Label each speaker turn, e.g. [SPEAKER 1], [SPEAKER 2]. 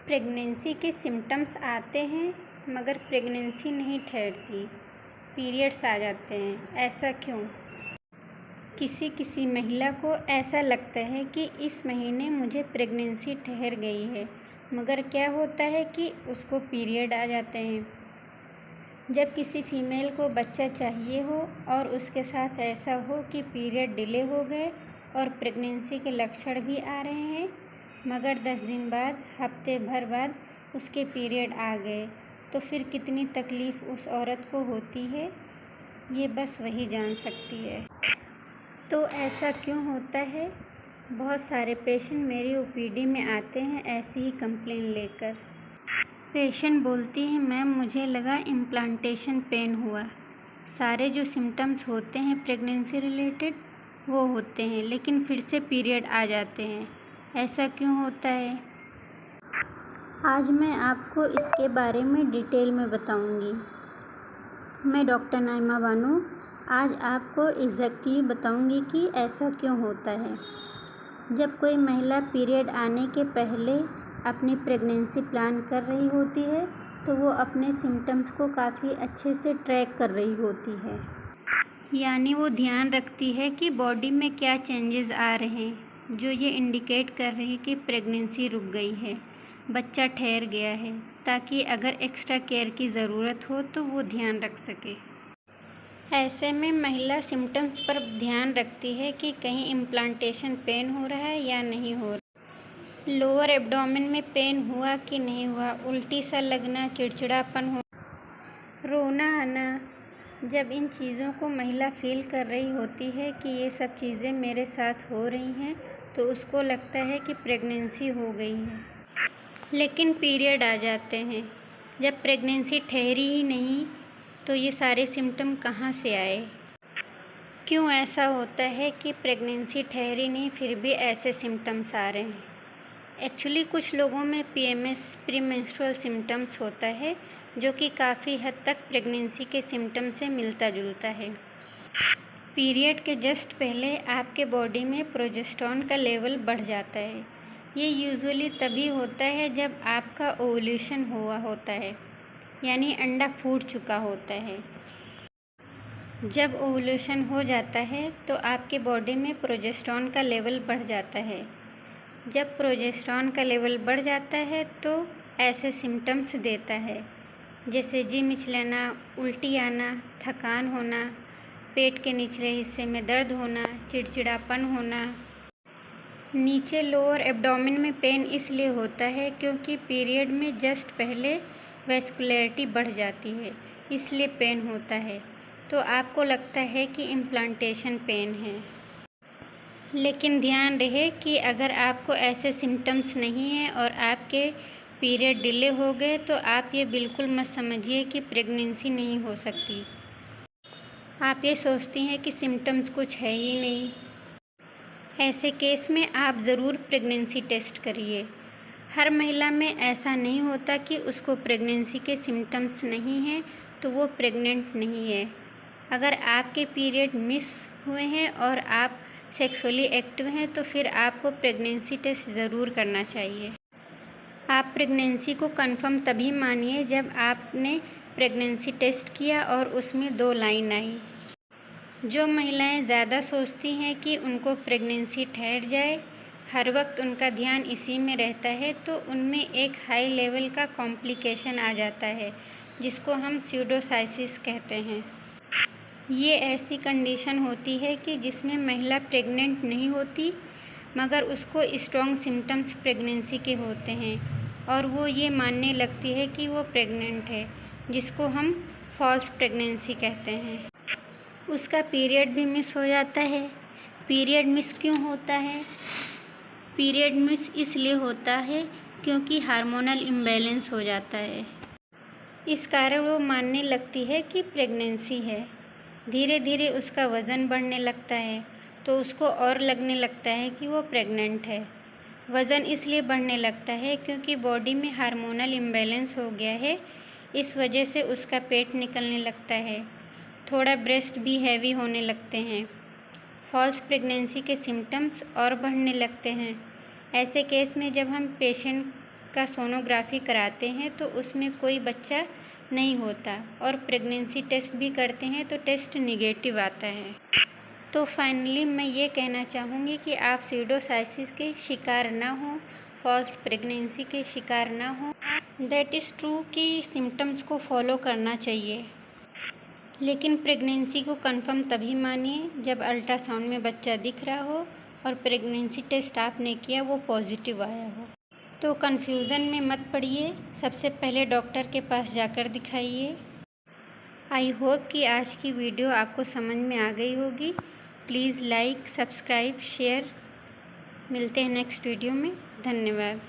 [SPEAKER 1] Pregnancy के symptoms आते हैं मगर प्रेगनेंसी नहीं ठहरती, पीरियड्स आ जाते हैं, ऐसा क्यों? किसी किसी महिला को ऐसा लगता है कि इस महीने मुझे प्रेगनेंसी ठहर गई है, मगर क्या होता है कि उसको पीरियड आ जाते हैं। जब किसी फीमेल को बच्चा चाहिए हो और उसके साथ ऐसा हो कि पीरियड डिले हो गए और प्रेगनेंसी के लक्षण भी आ रहे हैं, मगर 10 दिन बाद, हफ्ते भर बाद उसके पीरियड आ गए, तो फिर कितनी तकलीफ़ उस औरत को होती है, ये बस वही जान सकती है। तो ऐसा क्यों होता है? बहुत सारे पेशेंट मेरी ओपीडी में आते हैं ऐसी ही कंप्लेन लेकर। पेशेंट बोलती है, मैम मुझे लगा इम्प्लांटेशन पेन हुआ। सारे जो सिम्टम्स होते हैं प्रेगनेंसी रिलेटेड वो होते हैं, लेकिन फिर से पीरियड आ जाते हैं, ऐसा क्यों होता है? आज मैं आपको इसके बारे में डिटेल में बताऊंगी। मैं डॉक्टर नाइमा बानो आज आपको एग्जैक्टली बताऊंगी कि ऐसा क्यों होता है। जब कोई महिला पीरियड आने के पहले अपनी प्रेगनेंसी प्लान कर रही होती है तो वो अपने सिम्टम्स को काफ़ी अच्छे से ट्रैक कर रही होती है, यानी वो ध्यान रखती है कि बॉडी में क्या चेंजेस आ रहे हैं जो ये इंडिकेट कर रही है कि प्रेगनेंसी रुक गई है, बच्चा ठहर गया है, ताकि अगर एक्स्ट्रा केयर की ज़रूरत हो तो वो ध्यान रख सके। ऐसे में महिला सिम्टम्स पर ध्यान रखती है कि कहीं इम्प्लांटेशन पेन हो रहा है या नहीं हो रहा, लोअर एब्डोमेन में पेन हुआ कि नहीं हुआ, उल्टी सा लगना, चिड़चिड़ापन हो, रोना आना। जब इन चीज़ों को महिला फील कर रही होती है कि ये सब चीज़ें मेरे साथ हो रही हैं, तो उसको लगता है कि प्रेगनेंसी हो गई है, लेकिन पीरियड आ जाते हैं। जब प्रेगनेंसी ठहरी ही नहीं तो ये सारे सिम्टम कहाँ से आए? क्यों ऐसा होता है कि प्रेगनेंसी ठहरी नहीं फिर भी ऐसे सिम्टम्स आ रहे हैं? एक्चुअली कुछ लोगों में PMS प्री मेंस्ट्रुअल सिम्टम्स होता है जो कि काफ़ी हद तक प्रेगनेंसी के सिम्टम से मिलता जुलता है। पीरियड के जस्ट पहले आपके बॉडी में प्रोजेस्टेरॉन का लेवल बढ़ जाता है। ये यूजुअली तभी होता है जब आपका ओव्यूलेशन हुआ होता है, यानी अंडा फूट चुका होता है। जब ओव्यूलेशन हो जाता है तो आपके बॉडी में प्रोजेस्टेरॉन का लेवल बढ़ जाता है। जब प्रोजेस्टेरॉन का लेवल बढ़ जाता है तो ऐसे सिम्टम्स देता है, जैसे जी मिचलाना, उल्टी आना, थकान होना, पेट के निचले हिस्से में दर्द होना, चिड़चिड़ापन होना। नीचे लोअर एब्डोमेन में पेन इसलिए होता है क्योंकि पीरियड में जस्ट पहले वैस्कुलरिटी बढ़ जाती है, इसलिए पेन होता है। तो आपको लगता है कि इम्प्लांटेशन पेन है, लेकिन ध्यान रहे कि अगर आपको ऐसे सिम्टम्स नहीं हैं और आपके पीरियड डिले हो गए तो आप ये बिल्कुल मत समझिए कि प्रेगनेंसी नहीं हो सकती। आप ये सोचती हैं कि सिम्टम्स कुछ है ही नहीं। ऐसे केस में आप ज़रूर प्रेगनेंसी टेस्ट करिए। हर महिला में ऐसा नहीं होता कि उसको प्रेगनेंसी के सिम्टम्स नहीं हैं तो वो प्रेग्नेंट नहीं है। अगर आपके पीरियड मिस हुए हैं और आप सेक्सुअली एक्टिव हैं तो फिर आपको प्रेगनेंसी टेस्ट ज़रूर करना चाहिए। आप प्रेगनेंसी को कंफर्म तभी मानिए जब आपने प्रेगनेंसी टेस्ट किया और उसमें 2 लाइन आई। जो महिलाएं ज़्यादा सोचती हैं कि उनको प्रेगनेंसी ठहर जाए, हर वक्त उनका ध्यान इसी में रहता है, तो उनमें एक हाई लेवल का कॉम्प्लिकेशन आ जाता है जिसको हम स्यूडोसाइसिस कहते हैं। ये ऐसी कंडीशन होती है कि जिसमें महिला प्रेग्नेंट नहीं होती मगर उसको स्ट्रॉन्ग सिम्टम्स प्रेगनेंसी के होते हैं और वो ये मानने लगती है कि वो प्रेग्नेंट है, जिसको हम फॉल्स प्रेगनेंसी कहते हैं। उसका पीरियड भी मिस हो जाता है। पीरियड मिस क्यों होता है? पीरियड मिस इसलिए होता है क्योंकि हार्मोनल इम्बैलेंस हो जाता है। इस कारण वो मानने लगती है कि प्रेगनेंसी है। धीरे धीरे उसका वज़न बढ़ने लगता है तो उसको और लगने लगता है कि वो प्रेग्नेंट है। वज़न इसलिए बढ़ने लगता है क्योंकि बॉडी में हार्मोनल इम्बैलेंस हो गया है, इस वजह से उसका पेट निकलने लगता है, थोड़ा ब्रेस्ट भी हैवी होने लगते हैं। फॉल्स प्रेगनेंसी के सिम्टम्स और बढ़ने लगते हैं। ऐसे केस में जब हम पेशेंट का सोनोग्राफी कराते हैं तो उसमें कोई बच्चा नहीं होता और प्रेगनेंसी टेस्ट भी करते हैं तो टेस्ट निगेटिव आता है। तो फाइनली मैं ये कहना चाहूँगी कि आप स्यूडोसाइसिस के शिकार ना हो, फॉल्स प्रेगनेंसी के शिकार ना हो। दैट इज़ ट्रू कि सिम्टम्स को फॉलो करना चाहिए, लेकिन प्रेगनेंसी को कंफर्म तभी मानिए जब अल्ट्रासाउंड में बच्चा दिख रहा हो और प्रेगनेंसी टेस्ट आपने किया वो पॉजिटिव आया हो। तो कन्फ्यूज़न में मत पड़िए, सबसे पहले डॉक्टर के पास जाकर दिखाइए। आई होप कि आज की वीडियो आपको समझ में आ गई होगी। Please like, subscribe, share. मिलते हैं नेक्स्ट वीडियो में। धन्यवाद।